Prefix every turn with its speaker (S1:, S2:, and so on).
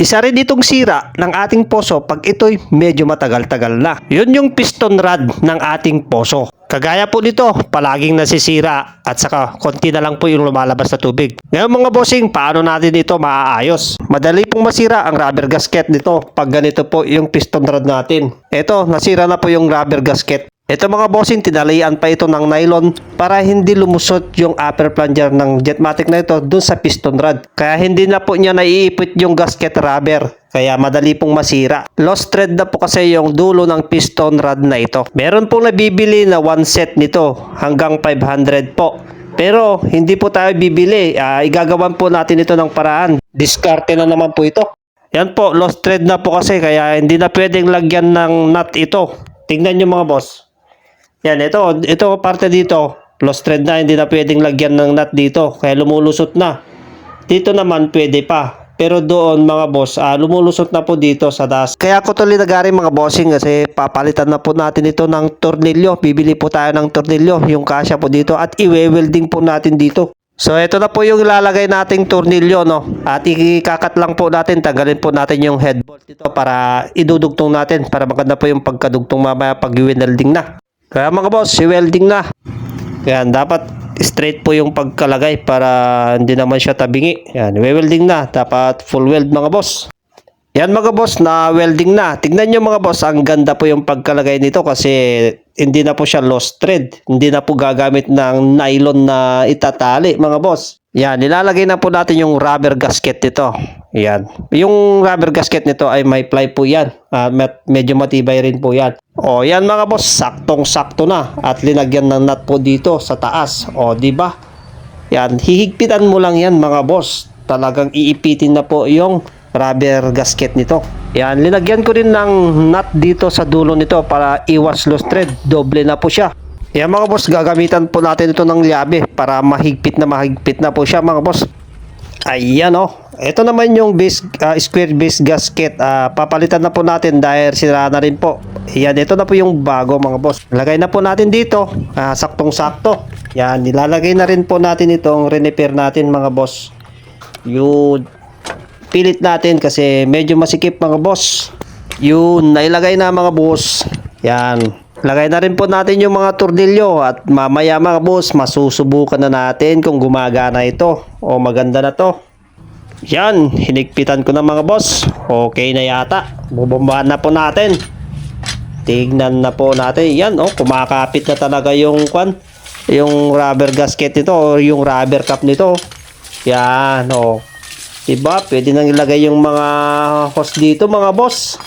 S1: isa rin itong sira ng ating poso pag ito'y medyo matagal-tagal na. Yun yung piston rod ng ating poso. Kagaya po nito, palaging nasisira at saka konti na lang po yung lumalabas na tubig. Ngayon mga bossing, paano natin ito maaayos? Madali pong masira ang rubber gasket nito pag ganito po yung piston rod natin. Ito, nasira na po yung rubber gasket. Ito mga bossing, tinalian pa ito ng nylon para hindi lumusot yung upper plunger ng Jetmatic na ito dun sa piston rod. Kaya hindi na po niya naiipit yung gasket rubber. Kaya madali pong masira. Lost thread na po kasi yung dulo ng piston rod na ito. Meron pong nabibili na one set nito hanggang 500 po. Pero hindi po tayo bibili. Igagawan po natin ito ng paraan. Diskarte na naman po ito. Yan po, lost thread na po kasi kaya hindi na pwedeng lagyan ng nut ito. Tingnan nyo mga boss. Yan, ito parte dito. Lost thread na, hindi na pwedeng lagyan ng nut dito. Kaya lumulusot na. Dito naman pwede pa. Pero doon mga boss, lumulusot na po dito sa taas. Kaya ko ito linagari mga bossing kasi papalitan na po natin ito ng tornilyo. Bibili po tayo ng tornilyo, yung kasya po dito. At i-welding po natin dito. So ito na po yung ilalagay nating tornilyo, no? At ikakat lang po natin, tanggalin po natin yung head bolt dito para idudugtong natin. Para maganda po yung pagkadugtong mamaya pag i-welding na. Kaya mga boss, i-welding na. Kaya dapat straight po yung pagkalagay para hindi naman siya tabingi. Yan, i-welding na. Dapat full weld mga boss. Yan mga boss, na welding na. Tignan nyo mga boss, ang ganda po yung pagkalagay nito kasi hindi na po siya lost thread. Hindi na po gagamit ng nylon na itatali mga boss. Yan, nilalagay na po natin yung rubber gasket nito. Yan. Yung rubber gasket nito ay may ply po yan. Medyo matibay rin po yan. O yan mga boss, saktong-sakto na. At linagyan ng nut po dito sa taas. O di ba? Yan, hihigpitan mo lang yan mga boss. Talagang iipitin na po yung rubber gasket nito. Yan, linagyan ko rin ng nut dito sa dulo nito para iwas lost thread. Doble na po siya. Yan mga boss, gagamitan po natin ito ng liabe para mahigpit na po siya mga boss. Ayan o. Ito naman yung square base gasket. Papalitan na po natin dahil sira na rin po. Yan, ito na po yung bago mga boss. Lagay na po natin dito. Saktong-sakto. Yan, nilalagay na rin po natin itong repair natin mga boss. Yun. Pilit natin kasi medyo masikip mga boss. Yun, nailagay na mga boss. Yan. Lagay na rin po natin yung mga tornilyo at mamaya mga boss, masusubukan na natin kung gumagana ito o maganda na to. Yan, hinigpitan ko na mga boss. Okay na yata. Bubombahan na po natin. Tignan na po natin. Yan, kumakapit na talaga yung rubber gasket nito o yung rubber cap nito. Yan, diba? Pwede nang ilagay yung mga hose dito mga boss.